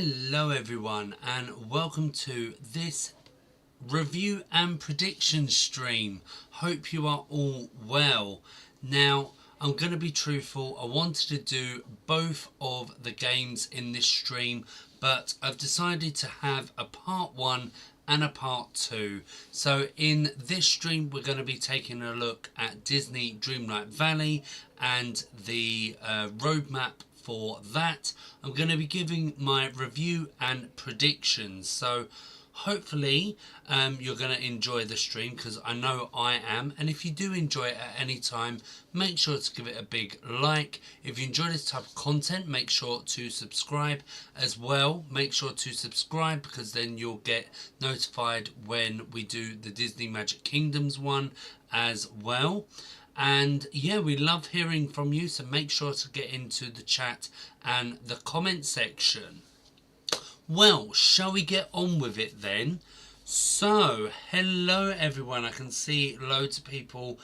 Hello everyone and welcome to this review and prediction stream. Hope you are all well. Now I'm going to be truthful, I wanted to do both of the games in this stream, but I've decided to have a part 1 and a part 2. So in this stream we're going to be taking a look at Disney Dreamlight Valley and the roadmap for that. I'm going to be giving my review and predictions, so hopefully you're going to enjoy the stream, because I know I am. And if you do enjoy it at any time, make sure to give it a big like. If you enjoy this type of content, make sure to subscribe as well. Make sure to subscribe, because then you'll get notified when we do the Disney Magic Kingdoms one as well. And yeah, we love hearing from you, so make sure to get into the chat and the comment section. Well, shall we get on with it then? So, hello everyone. I can see loads of people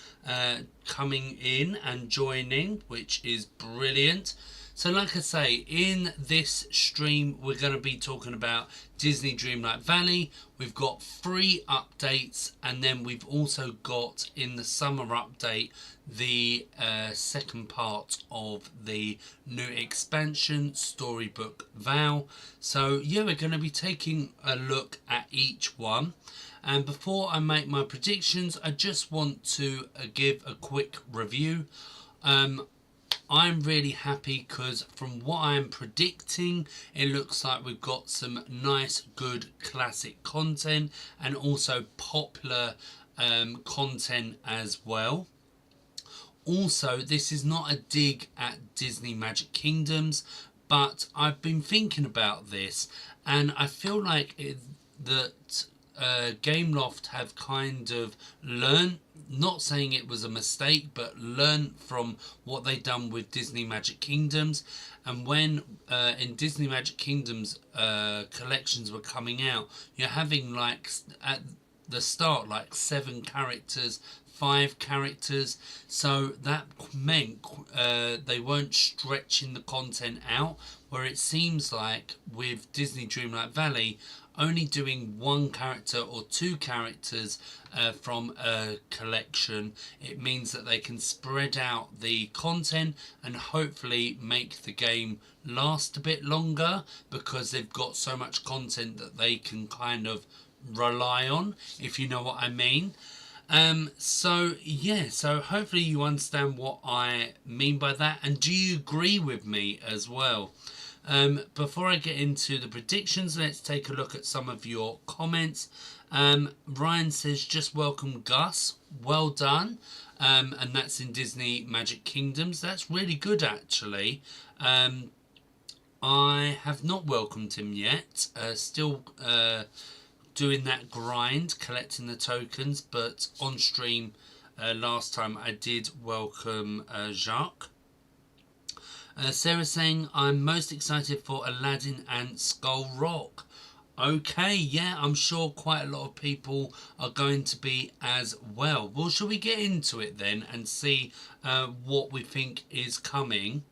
coming in and joining, which is brilliant. So like I say, in this stream we're going to be talking about Disney Dreamlight Valley. We've got 3 updates, and then we've also got in the summer update the second part of the new expansion, Storybook Vale. So yeah, we're going to be taking a look at each one. And before I make my predictions, I just want to give a quick review. I'm really happy because from what I'm predicting, it looks like we've got some nice, good, classic content, and also popular content as well. Also, this is not a dig at Disney Magic Kingdoms, but I've been thinking about this, and I feel like that Gameloft have kind of learned, not saying it was a mistake, but learned from what they done with Disney Magic Kingdoms. And when in Disney Magic Kingdoms collections were coming out, you're having like at the start like 7 characters, 5 characters, so that meant they weren't stretching the content out, where it seems like with Disney Dreamlight Valley only doing 1 character or 2 characters from a collection, it means that they can spread out the content and hopefully make the game last a bit longer, because they've got so much content that they can kind of rely on, if you know what I mean. So yeah, so hopefully you understand what I mean by that, and do you agree with me as well? Before I get into the predictions, let's take a look at some of your comments. Ryan says, just welcome Gus, well done. And that's in Disney Magic Kingdoms. That's really good actually. I have not welcomed him yet, still doing that grind, collecting the tokens, but on stream last time I did welcome Jacques. Sarah's saying, I'm most excited for Aladdin and Skull Rock. Okay, yeah, I'm sure quite a lot of people are going to be as well. Well, shall we get into it then and see what we think is coming?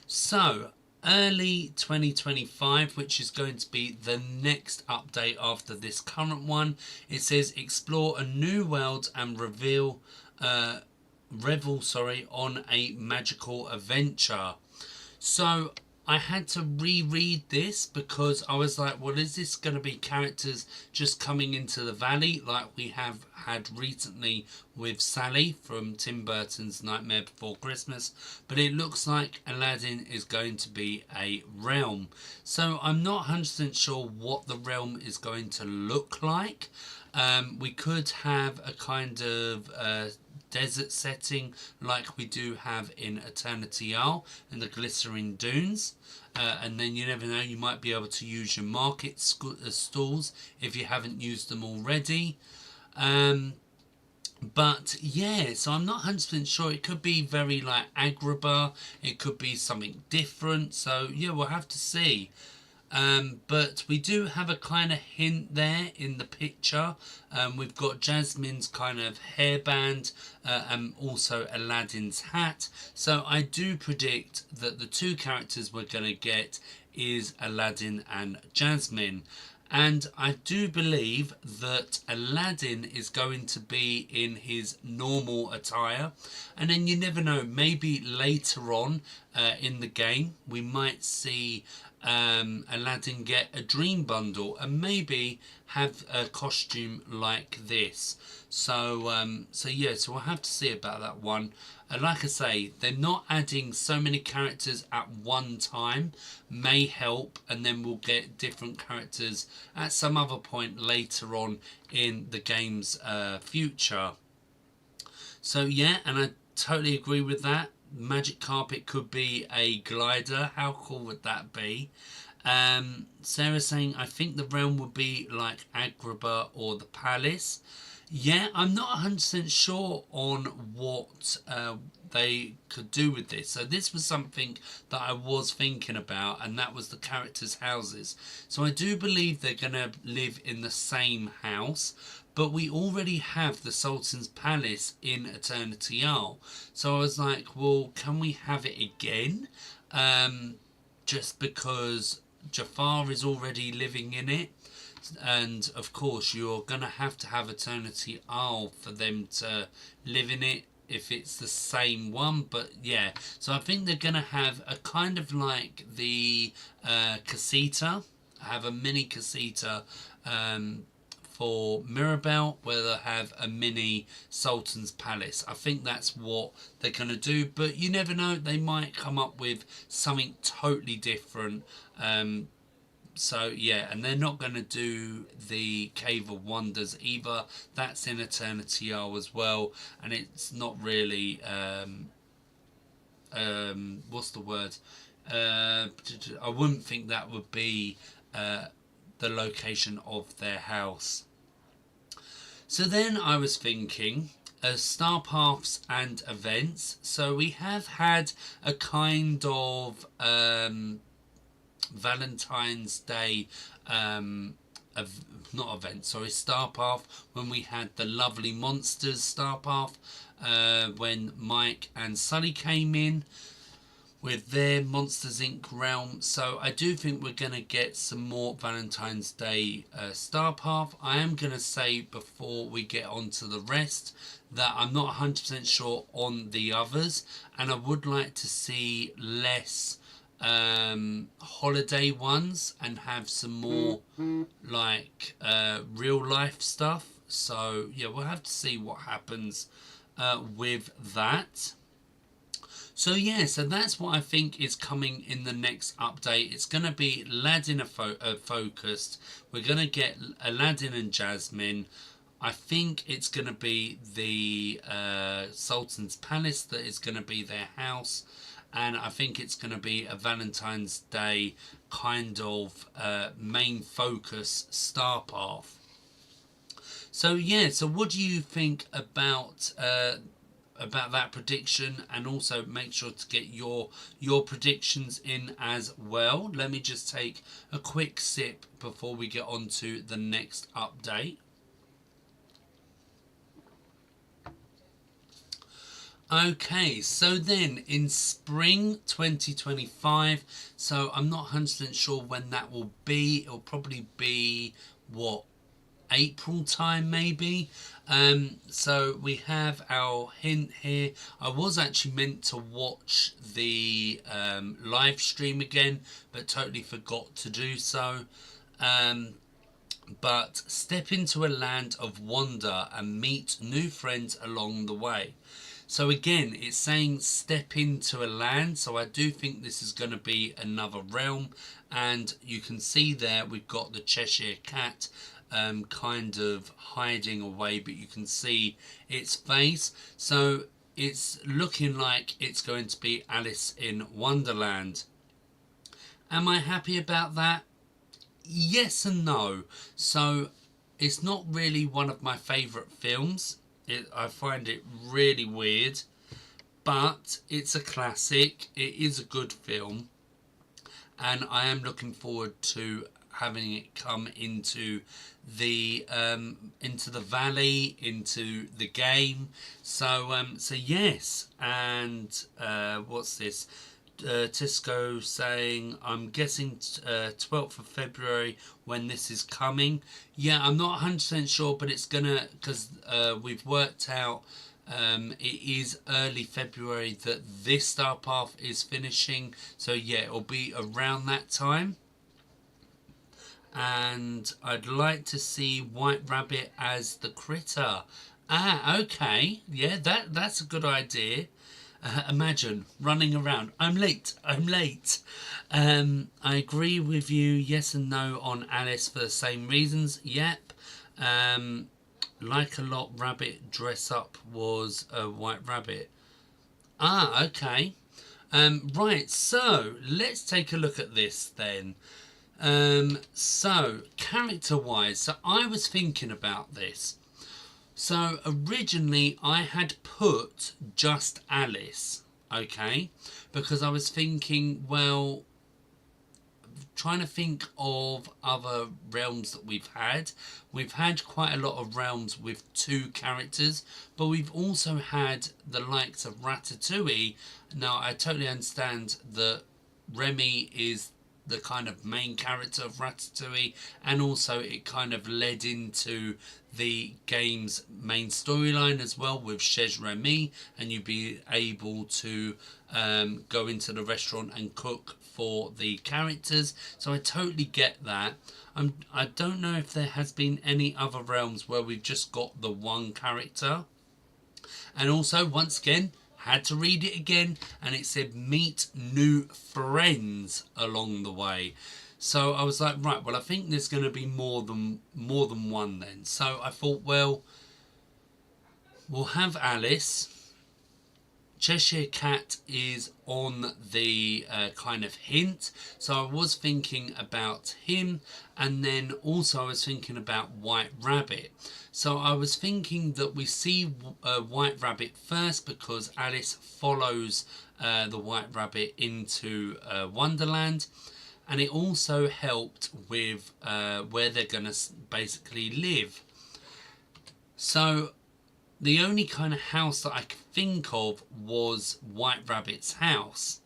So, early 2025, which is going to be the next update after this current one. It says explore a new world and revel on a magical adventure. So I had to reread this because I was like, well, is this going to be characters just coming into the valley like we have had recently with Sally from Tim Burton's Nightmare Before Christmas? But it looks like Aladdin is going to be a realm. So I'm not 100% sure what the realm is going to look like. We could have a kind of desert setting like we do have in Eternity Isle and the Glycerin Dunes, and then you never know, you might be able to use your market stalls if you haven't used them already. But yeah, so I'm not 100% sure. It could be very like Agrabah, it could be something different, so yeah, we'll have to see. But we do have a kind of hint there in the picture. We've got Jasmine's kind of hairband and also Aladdin's hat. So I do predict that the two characters we're going to get is Aladdin and Jasmine. And I do believe that Aladdin is going to be in his normal attire. And then you never know, maybe later on in the game we might see Aladdin get a dream bundle and maybe have a costume like this. So yeah, so we'll have to see about that one. And like I say, they're not adding so many characters at one time may help, and then we'll get different characters at some other point later on in the game's future. So yeah, and I totally agree with that. Magic carpet could be a glider. How cool would that be? Sarah saying, I think the realm would be like Agrabah or the palace. Yeah, I'm not 100% sure on what they could do with this. So this was something that I was thinking about, and that was the characters' houses. So I do believe they're going to live in the same house, but we already have the Sultan's Palace in Eternity Isle. So I was like, well, can we have it again? Just because Jafar is already living in it. And of course you're going to have Eternity Isle for them to live in it if it's the same one. But yeah, so I think they're going to have a kind of like the casita, have a mini casita for Mirabelle, where they'll have a mini Sultan's Palace. I think that's what they're going to do, but you never know, they might come up with something totally different. So yeah, and they're not going to do the Cave of Wonders either. That's in Eternity Isle as well, and it's not really what's the word? I wouldn't think that would be the location of their house. So then I was thinking star paths and events. So we have had a kind of Valentine's Day not event, sorry, star path, when we had the lovely monsters star path when Mike and Sully came in with their Monsters Inc. realm. So I do think we're going to get some more Valentine's Day star path. I am going to say before we get on to the rest that I'm not 100% sure on the others, and I would like to see less holiday ones and have some more like real life stuff. So yeah, we'll have to see what happens with that. So yeah, so that's what I think is coming in the next update. It's going to be Aladdin focused. We're going to get Aladdin and Jasmine. I think it's going to be the Sultan's Palace that is going to be their house. And I think it's going to be a Valentine's Day kind of main focus star path. So yeah, so what do you think about that prediction? And also make sure to get your predictions in as well. Let me just take a quick sip before we get on to the next update. Okay, so then in spring 2025, so I'm not 100% sure when that will be. It'll probably be, what, April time maybe. So we have our hint here. I was actually meant to watch the live stream again, but totally forgot to do so. But step into a land of wonder and meet new friends along the way. So again, it's saying step into a land, so I do think this is going to be another realm. And you can see there we've got the Cheshire Cat kind of hiding away, but you can see its face. So it's looking like it's going to be Alice in Wonderland. Am I happy about that? Yes and no. So it's not really one of my favourite films. I find it really weird, but it's a classic. It is a good film, and I am looking forward to having it come into the valley, into the game. So yes, and what's this? Tisco saying, I'm guessing 12th of February when this is coming. Yeah, I'm not 100% sure, but it's gonna, because we've worked out it is early February that this Star Path is finishing. So yeah, it'll be around that time. And I'd like to see White Rabbit as the critter. Ah, okay. Yeah, that's a good idea. Imagine running around. I'm late. I'm late. I agree with you. Yes and no on Alice for the same reasons. Yep. Like a lot, rabbit dress up was a white rabbit. Ah, okay. Right. So let's take a look at this then. So character wise, so I was thinking about this. So originally I had put just Alice, okay, because I was thinking, well, trying to think of other realms that we've had. We've had quite a lot of realms with two characters, but we've also had the likes of Ratatouille. Now I totally understand that Remy is the kind of main character of Ratatouille, and also it kind of led into the game's main storyline as well with Chez Remy, and you'd be able to go into the restaurant and cook for the characters. So I totally get that. I don't know if there has been any other realms where we've just got the one character. And also, once again, had to read it again, and it said meet new friends along the way. So I was like, right, well, I think there's going to be more than one then. So I thought, well, we'll have Alice. Cheshire Cat is on the kind of hint, so I was thinking about him, and then also I was thinking about White Rabbit. So I was thinking that we see White Rabbit first because Alice follows the White Rabbit into Wonderland, and it also helped with where they're going to basically live. So the only kind of house that I could think of was White Rabbit's house.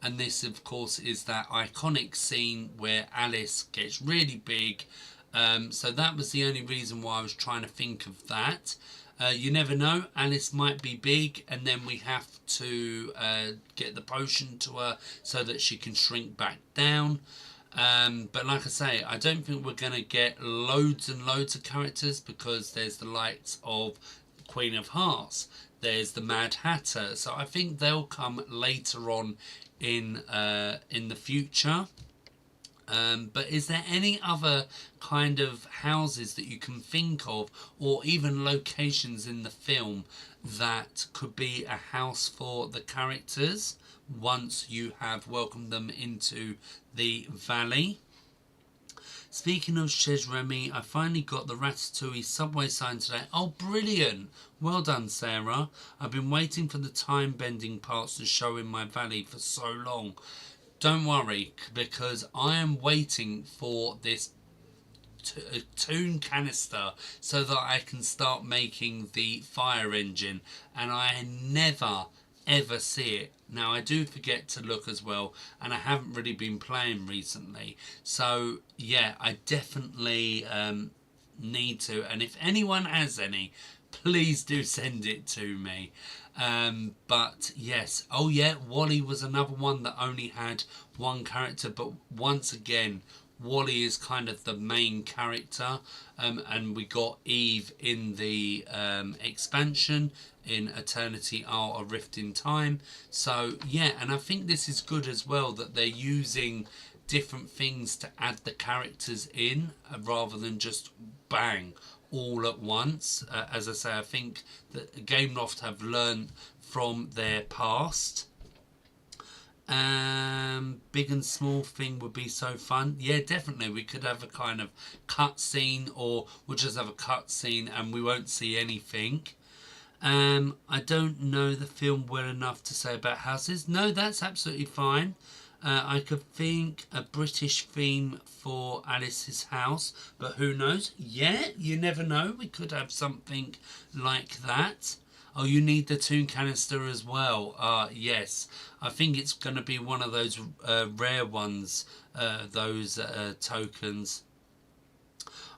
And this, of course, is that iconic scene where Alice gets really big. So that was the only reason why I was trying to think of that. You never know, Alice might be big, and then we have to get the potion to her so that she can shrink back down. But like I say, I don't think we're going to get loads and loads of characters, because there's the likes of Queen of Hearts, there's the Mad Hatter, so I think they'll come later on in the future. But is there any other kind of houses that you can think of, or even locations in the film that could be a house for the characters once you have welcomed them into the valley? Speaking of Chez Remy, I finally got the Ratatouille subway sign today. Oh, brilliant! Well done, Sarah. I've been waiting for the time-bending parts to show in my valley for so long. Don't worry, because I am waiting for this toon canister so that I can start making the fire engine, and I never ever see it. Now I do forget to look as well, and I haven't really been playing recently, so yeah, I definitely need to, and if anyone has any, please do send it to me. But yes, oh yeah, Wally was another one that only had one character, but once again, Wally is kind of the main character, and we got Eve in the expansion in Eternity Are a Rift in Time. So yeah, and I think this is good as well that they're using different things to add the characters in, rather than just bang all at once. As I say, I think that Gameloft have learned from their past. Big and small thing would be so fun. Yeah, definitely. We could have a kind of cut scene, or we'll just have a cut scene and we won't see anything. I don't know the film well enough to say about houses. No, that's absolutely fine. I could think a British theme for Alice's house, but who knows? Yeah, you never know. We could have something like that. Oh, you need the toon canister as well. Yes. I think it's going to be one of those rare ones, those tokens.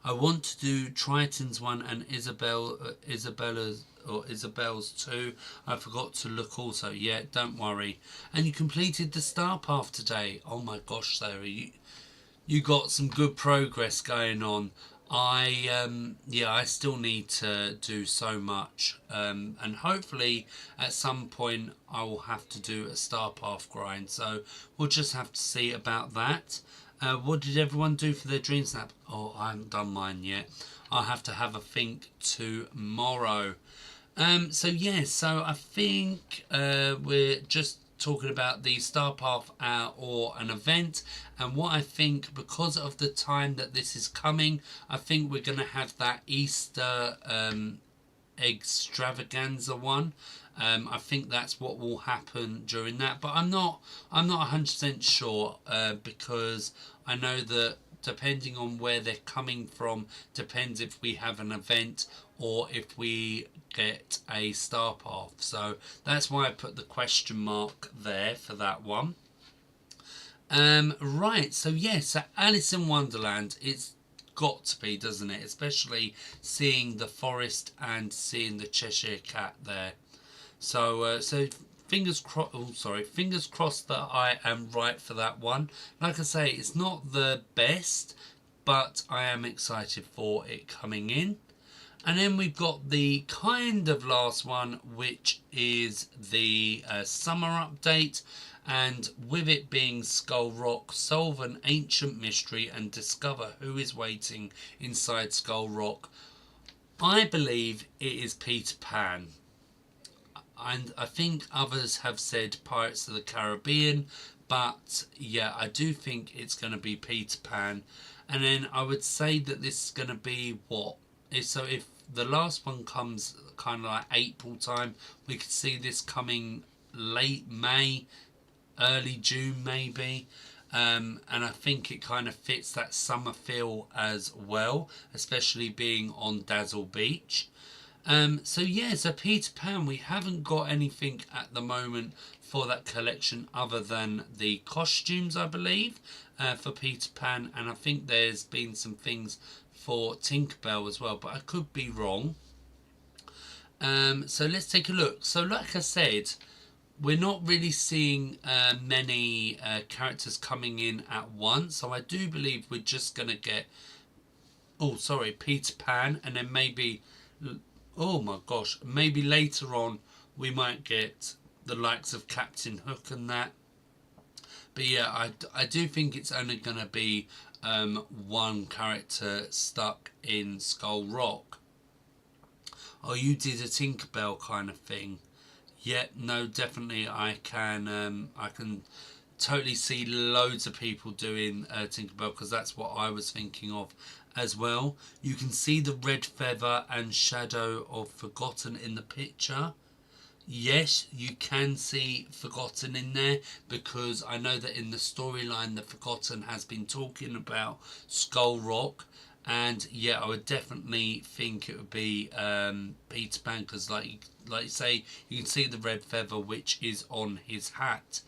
I want to do Triton's one and Isabel's too. I forgot to look also. Yeah, don't worry. And you completed the star path today. Oh my gosh, Sarah, you got some good progress going on. I still need to do so much, and hopefully at some point I will have to do a star path grind. So we'll just have to see about that. What did everyone do for their dream snap? Oh, I haven't done mine yet. I'll have to have a think tomorrow. So I think we're just talking about the Star Path or an event, and what I think, because of the time that this is coming, I think we're going to have that Easter extravaganza one. I think that's what will happen during that, but I'm not 100% sure, because I know that depending on where they're coming from depends if we have an event or if we get a star path. So that's why I put the question mark there for that one. Right, so yes, so Alice in Wonderland, it's got to be, doesn't it? Especially seeing the forest and seeing the Cheshire Cat there. So fingers crossed. Oh, sorry, fingers crossed that I am right for that one. Like I say, it's not the best, but I am excited for it coming in. And then we've got the kind of last one, which is the summer update. And with it being Skull Rock, solve an ancient mystery and discover who is waiting inside Skull Rock. I believe it is Peter Pan. And I think others have said Pirates of the Caribbean, but yeah, I do think it's going to be Peter Pan. And then I would say that this is going to be what? So if the last one comes kind of like April time, we could see this coming late May, early June maybe. And I think it kind of fits that summer feel as well, especially being on Dazzle Beach. So Peter Pan, we haven't got anything at the moment for that collection other than the costumes, I believe, for Peter Pan, and I think there's been some things for Tinkerbell as well, but I could be wrong. So let's take a look. So like I said, we're not really seeing many characters coming in at once, so I do believe we're just going to get, Peter Pan, and then maybe, oh my gosh, maybe later on we might get the likes of Captain Hook and that. But yeah, I do think it's only going to be one character stuck in Skull Rock. Oh, you did a Tinkerbell kind of thing. Yeah, no, definitely I can totally see loads of people doing Tinkerbell, because that's what I was thinking of as well. You can see the red feather and shadow of Forgotten in the picture. Yes, you can see Forgotten in there, because I know that in the storyline that Forgotten has been talking about Skull Rock, and yeah, I would definitely think it would be Peter Pan, because like you say, you can see the red feather which is on his hat.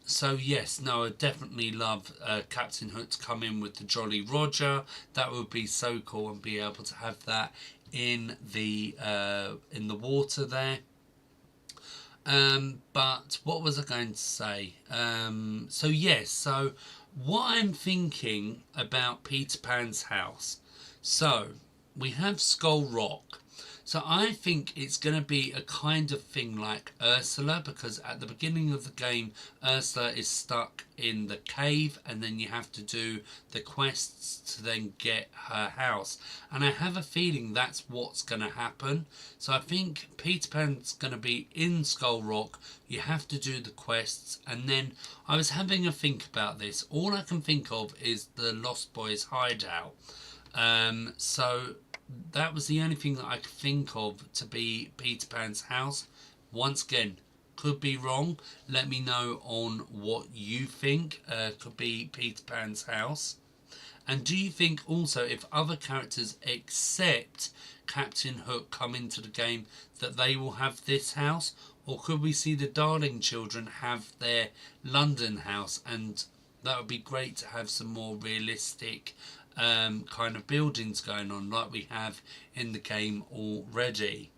So yes, no, I definitely love Captain Hook to come in with the Jolly Roger. That would be so cool, and be able to have that in the water there. But what was I going to say? So what I'm thinking about Peter Pan's house. So we have Skull Rock. So I think it's going to be a kind of thing like Ursula, because at the beginning of the game, Ursula is stuck in the cave, and then you have to do the quests to then get her house. And I have a feeling that's what's going to happen. So I think Peter Pan's going to be in Skull Rock. You have to do the quests, and then I was having a think about this. All I can think of is the Lost Boys hideout. So that was the only thing that I could think of to be Peter Pan's house. Once again, Could be wrong. Let me know on what you think could be Peter Pan's house. And do you think also if other characters except Captain Hook come into the game that they will have this house? Or could we see the Darling children have their London house? And that would be great to have some more realistic kind of buildings going on like we have in the game already.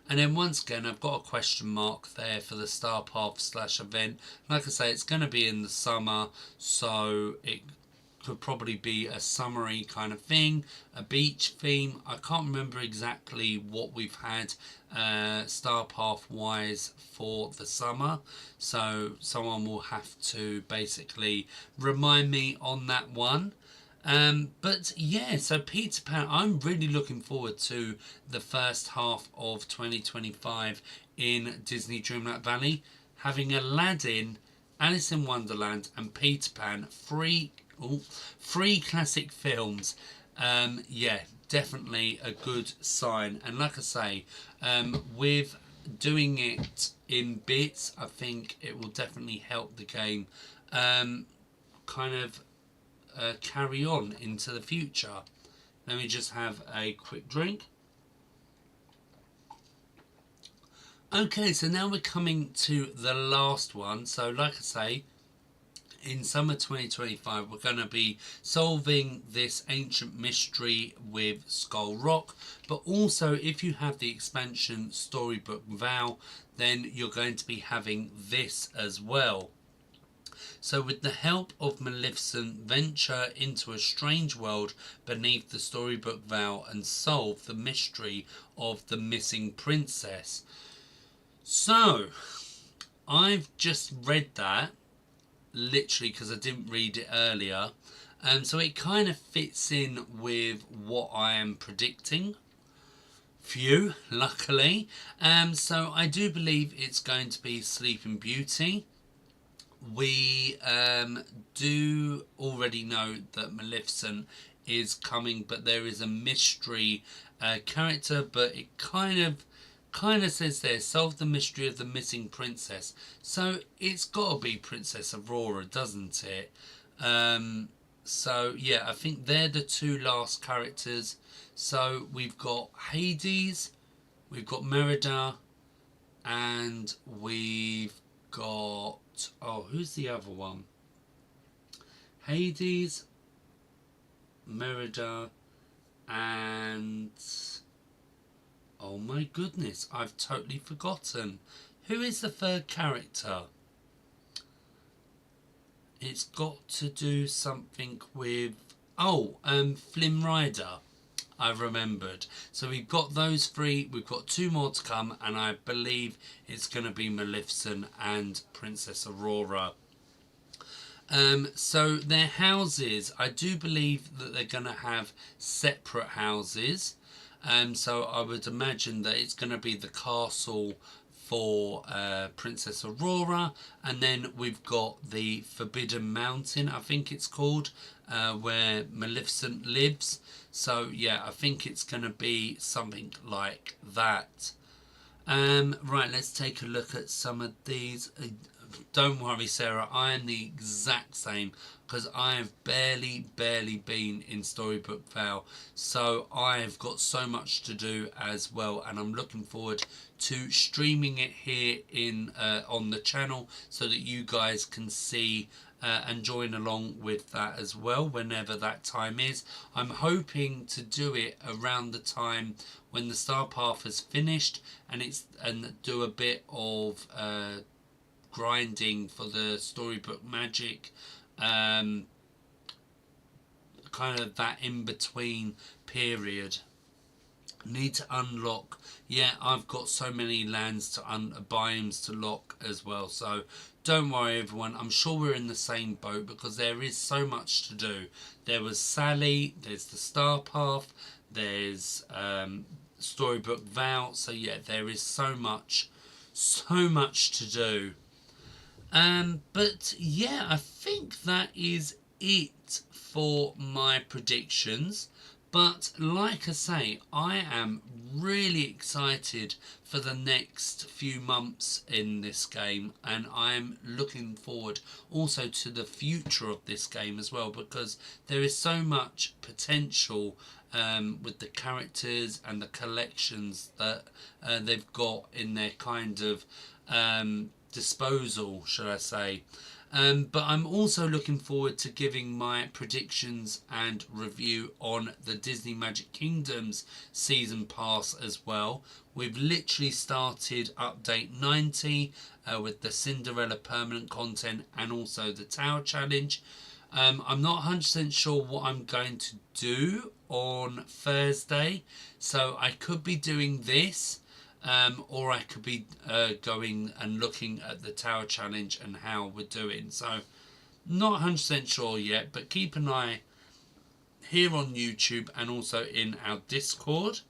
And then once again, I've got a question mark there for the Star Path / event. Like I say, it's going to be in the summer, so it could probably be a summery kind of thing, a beach theme. I can't remember exactly what we've had Star Path wise for the summer, so someone will have to basically remind me on that one. But yeah, so Peter Pan, I'm really looking forward to the first half of 2025 in Disney Dreamlight Valley, having Aladdin, Alice in Wonderland and Peter Pan, three classic films. Yeah, definitely a good sign. And like I say, with doing it in bits, I think it will definitely help the game kind of carry on into the future. Let me just have a quick drink. Okay, so now we're coming to the last one. So like I say, in summer 2025 we're going to be solving this ancient mystery with Skull Rock, but also if you have the expansion Storybook Vale, then you're going to be having this as well. So with the help of Maleficent, venture into a strange world beneath the Storybook Vale and solve the mystery of the missing princess. So I've just read that literally because I didn't read it earlier, so it kind of fits in with what I am predicting for you, luckily. So I do believe it's going to be Sleeping Beauty. We do already know that Maleficent is coming, but there is a mystery character, but it kind of says there, solve the mystery of the missing princess. So it's got to be Princess Aurora, doesn't it? So yeah, I think they're the two last characters. So we've got Hades, we've got Merida, and we've got, oh, who's the other one? Hades, Merida, and oh my goodness, I've totally forgotten. Who is the third character? It's got to do something with, Flynn Rider. I've remembered. So we've got those three. We've got two more to come, and I believe it's going to be Maleficent and Princess Aurora. So their houses, I do believe that they're going to have separate houses. So I would imagine that it's going to be the castle for Princess Aurora, and then we've got the Forbidden Mountain, I think it's called, where Maleficent lives. So yeah, I think it's going to be something like that. Right, let's take a look at some of these. Don't worry, Sarah, I am the exact same, because I have barely been in Storybook Vale, so I've got so much to do as well, and I'm looking forward to streaming it here in on the channel so that you guys can see and join along with that as well whenever that time is. I'm hoping to do it around the time when the Star Path has finished, and do a bit of grinding for the Storybook Magic, kind of that in between period. Need to unlock, yeah, I've got so many lands to biomes to lock as well, so don't worry everyone, I'm sure we're in the same boat because there is so much to do. There was Sally, there's the Star Path, there's Storybook Vale, so yeah, there is so much to do. But yeah, I think that is it for my predictions. But like I say, I am really excited for the next few months in this game, and I'm looking forward also to the future of this game as well, because there is so much potential with the characters and the collections that they've got in their kind of disposal, should I say. But I'm also looking forward to giving my predictions and review on the Disney Magic Kingdoms season pass as well. We've literally started update 90 with the Cinderella permanent content and also the Tower Challenge. I'm not 100% sure what I'm going to do on Thursday, so I could be doing this. Or I could be going and looking at the Tower Challenge and how we're doing. So, not 100% sure yet, but keep an eye here on YouTube and also in our Discord.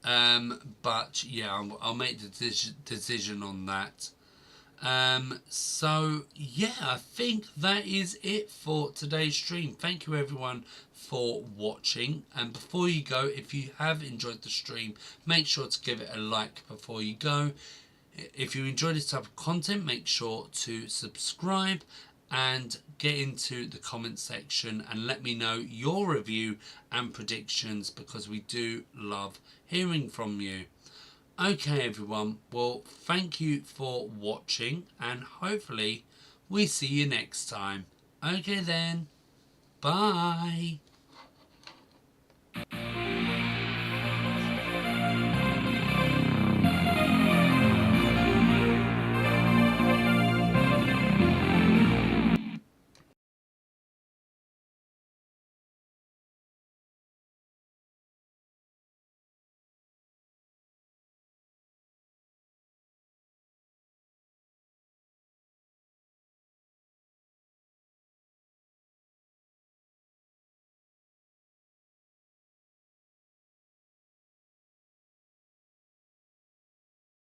But yeah, I'll make the decision on that. So yeah, I think that is it for today's stream. Thank you everyone for watching, and before you go, if you have enjoyed the stream, make sure to give it a like before you go. If you enjoy this type of content, make sure to subscribe and get into the comment section and let me know your review and predictions, because we do love hearing from you. Okay everyone, well thank you for watching, and hopefully we see you next time. Okay then, bye.